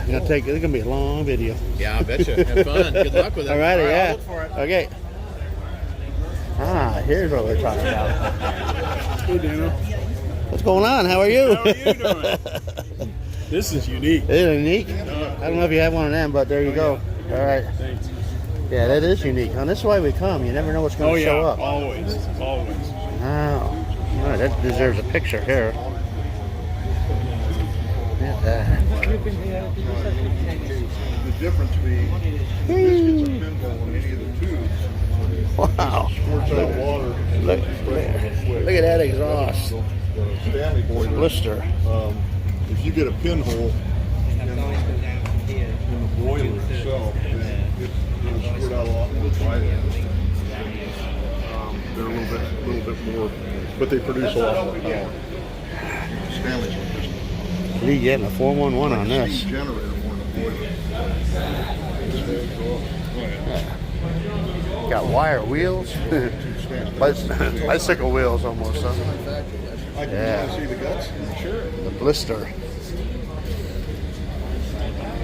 It's gonna be a long video. Yeah, I bet you. Have fun. Good luck with it. All righty, I'll yeah. look for it. Okay. Here's what we're talking about. Hey, Dano. What's going on? How are you? How are you doing? This is unique. It is unique. I don't know if you have one of them, but there you go. Yeah. All right. Thanks. Yeah, that is unique. And this is why we come. You never know what's going to show up. Always. Always. Wow. All right, that deserves a picture here. Look at that. The difference being, this gets a pinhole in any of the tubes. Wow. Squirts out water. Look at that exhaust. The Stanley boiler. Blister. If you get a pinhole in the boiler itself, then it'll squirt out a lot more fire. They're a little bit more, but they produce a lot more power. Stanley's are just You getting a 411 on this. steam generator more than a boiler. Got wire wheels. Bicycle wheels almost, huh? I can see the guts. Sure. The Blister.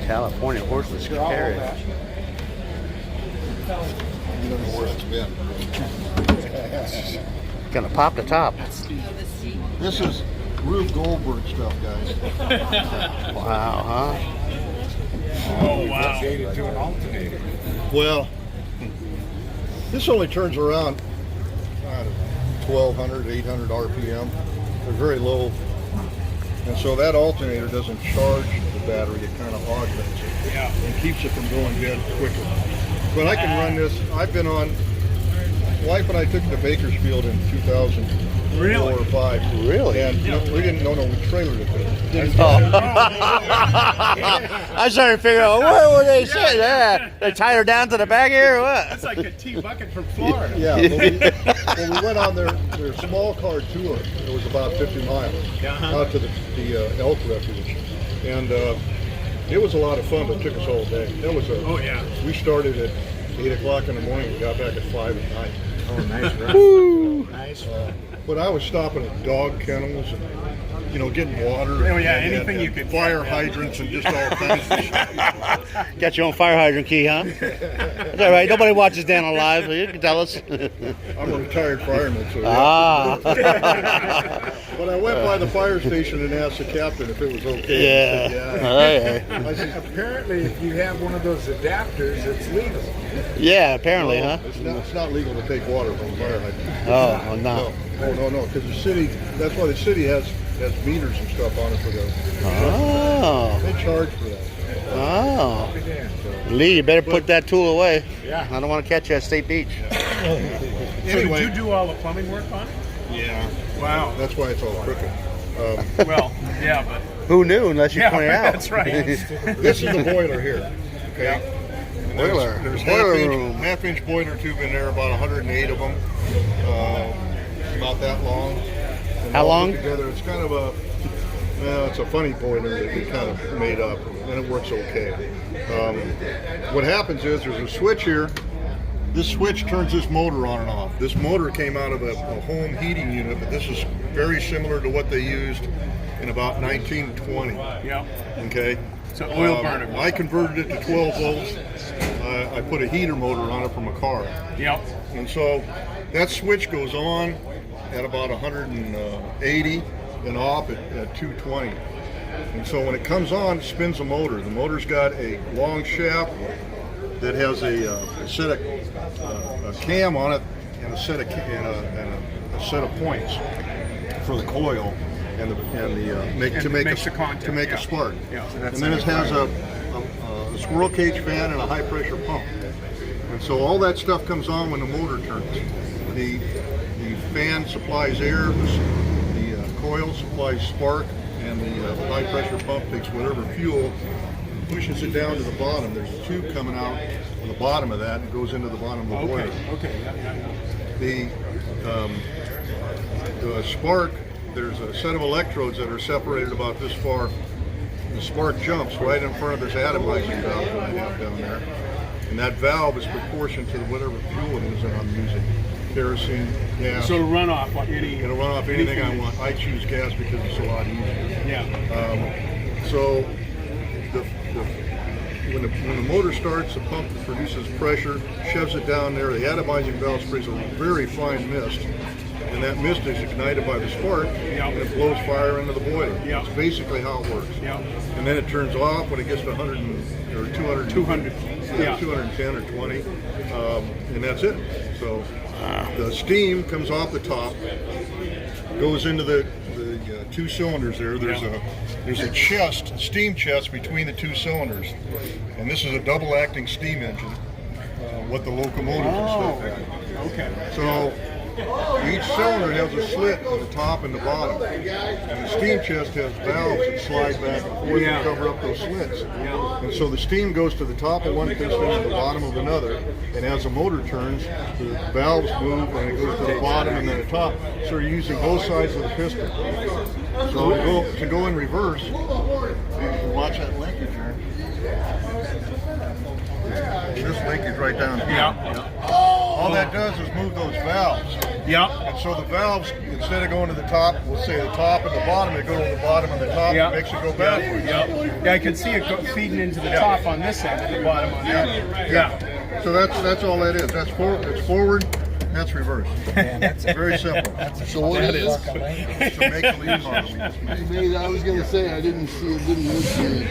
California horseless carriage. You don't know where it's been. Gonna pop the top. This is Rube Goldberg stuff, guys. Wow, huh? Oh, wow. Well, this only turns around, I don't know, 1,200, 800 RPM. They're very low. And so that alternator doesn't charge the battery, it kind of augments it. Yeah. And keeps it from going dead quicker. But I can run this, I've been on, wife and I took it to Bakersfield in 2004 Really? or 5. Really? And we didn't know we trailered it there. I started figuring out, what were they saying? Yeah. They tied her down to the back here or what? That's like a T-bucket from Florida. Yeah, when we went on their small car tour, it was about 50 miles out to the elk refuge, and it was a lot of fun, but it took us all day. That was Oh, yeah. We started at 8 o'clock in the morning, we got back at 5 at night. Oh, nice, right? Nice. But I was stopping at dog kennels and, getting water. Oh, yeah, and anything you could. Fire hydrants and just all kinds of stuff. Got your own fire hydrant key, huh? That's all right. Nobody watches Dan on live, so you can tell us. I'm a retired fireman, so But I went by the fire station and asked the captain if it was okay. Yeah. I said, Apparently, if you have one of those adapters, it's legal. Yeah, apparently, huh? It's not legal to take water from a fire hydrant. Oh, no. No, because the city, that's why the city has meters and stuff on it for those. Oh. They charge for that. Oh. Lee, you better put that tool away. Yeah. I don't want to catch you at State Beach. So Anyway. did you do all the plumbing work on it? Yeah. Wow. That's why it's all crooked. Well, yeah, but Who knew unless you point it out? that's right. This is the boiler here. Okay. And Boiler. There's Boiler room. half-inch boiler tube in there, about 108 of them. About that long. And How all long? put together, it's kind of it's a funny boiler that we kind of made up, and it works okay. What happens is there's a switch here. This switch turns this motor on and off. This motor came out of a home heating unit, but this is very similar to what they used in about 1920. Yeah. Okay. So oil burner. I converted it to 12 volts. I put a heater motor on it from a car. Yep. And so that switch goes on at about 180 and off at 220. And so when it comes on, it spins the motor. The motor's got a long shaft that has a set of a cam on it and a set of points for the coil and to make a spark. Yeah, so that's and then it has a squirrel cage fan and a high pressure pump. And so all that stuff comes on when the motor turns. The fan supplies air, the coil supplies spark, and the high pressure pump takes whatever fuel, pushes it down to the bottom. There's a tube coming out on the bottom of that and goes into the bottom of the boiler. Okay. Yeah. The spark, there's a set of electrodes that are separated about this far. The spark jumps right in front of this atomizing valve that I have down there. And that valve is proportioned to whatever fuel it is that I'm using. Kerosene, gas. So to run off any. It'll run off anything I want. I choose gas because it's a lot easier. Yeah. So when the motor starts, the pump produces pressure, shoves it down there. The atomizing valve sprays a very fine mist, and that mist is ignited by the spark, and it blows fire into the boiler. That's basically how it works. And then it turns off when it gets to 100 or 200, 210 or 20, and that's it. So the steam comes off the top, goes into the two cylinders there. There's a chest, steam chest between the two cylinders, and this is a double-acting steam engine. What the locomotives and stuff have. Okay. So each cylinder has a slit on the top and the bottom, and the steam chest has valves that slide back and forth to cover up those slits. And so the steam goes to the top of one piston and the bottom of another, and as the motor turns, the valves move and it goes to the bottom and then the top. So you're using both sides of the piston. So to go in reverse, you can watch that linkage here. This linkage right down here. All that does is move those valves. And so the valves, instead of going to the top, we'll say the top and the bottom, they go to the bottom and the top, and makes it go backwards. Yeah, I can see it feeding into the top on this end and the bottom on the other. So that's all that is. That's forward, that's reverse. That's very simple. So what is it? It's a make-believe model. I was going to say, I didn't see it, didn't look good.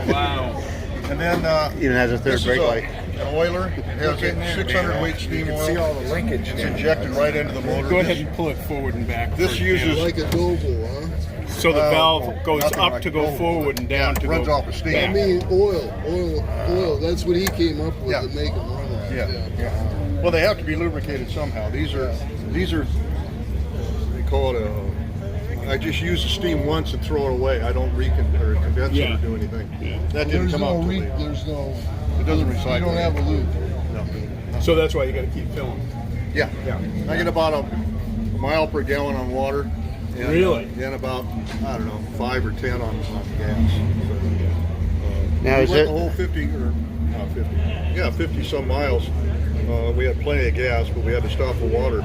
Wow. And then Even has a third this brake is light. an oiler. It has a 600 weight steam oil. See all the linkage. It's injected right into the motor. Go ahead and pull it forward and back. This uses Like a Doble, huh? So the valve goes nothing up like to go gold. forward and down to runs go off of steam. I mean, oil. That's what he came up with to make them run on. Yeah. Well, they have to be lubricated somehow. These are they call it a. I just use the steam once and throw it away. I don't condense it or do anything. That didn't There's come no out till later. there's no. It doesn't recycle. You don't have a loop. No. So that's why you got to keep filling. Yeah. I get about a mile per gallon on water. And, Really? And about, I don't know, 5 or 10 on gas. Now We is went it? the whole 50 or not 50? Yeah, 50 some miles. We had plenty of gas, but we had to stop for water.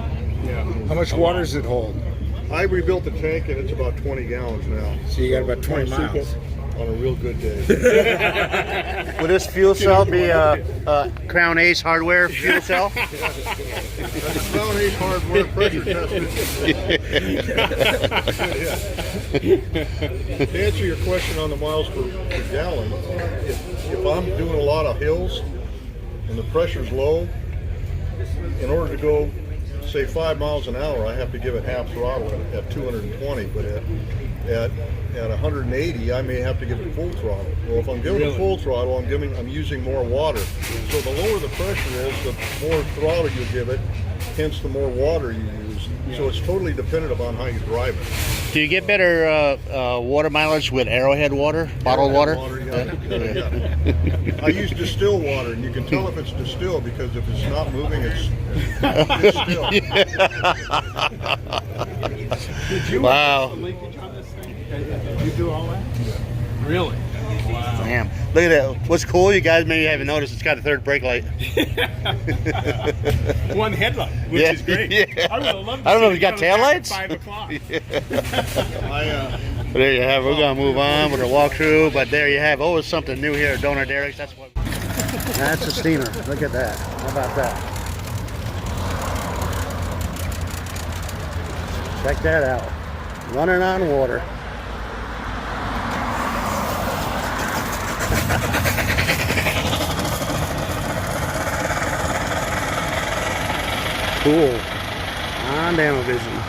Yeah. How much water does it hold? I rebuilt the tank and it's about 20 gallons now. So you got about 20 miles. On a real good day. Would this fuel cell be a Crown Ace hardware fuel cell? That's Crown Ace hardware pressure tested. To answer your question on the miles per gallon, if I'm doing a lot of hills and the pressure's low, in order to go, say 5 miles an hour, I have to give it half throttle at 220, but at 180, I may have to give it full throttle. Well, if I'm giving it full throttle, I'm using more water. So the lower the pressure is, the more throttle you give it, hence the more water you use. So it's totally dependent upon how you drive it. Do you get better water mileage with Arrowhead water, bottled water? Yeah. I use distilled water, and you can tell if it's distilled because if it's not moving, it's distilled. Did you Wow. linkage on this thing? Did you do all that? Really? Wow. Damn. Look at that. What's cool, you guys maybe haven't noticed, it's got a third brake light. One headlight, which Yeah, is great. yeah. I would have loved to I don't know see if you got it coming back at taillights? 5 o'clock. There you have. We're gonna move on with the walkthrough, but there you have. Always something new here at Donor Derek's. That's what. That's a steamer. Look at that. How about that? Check that out. Running on water. Cool. On Damavision.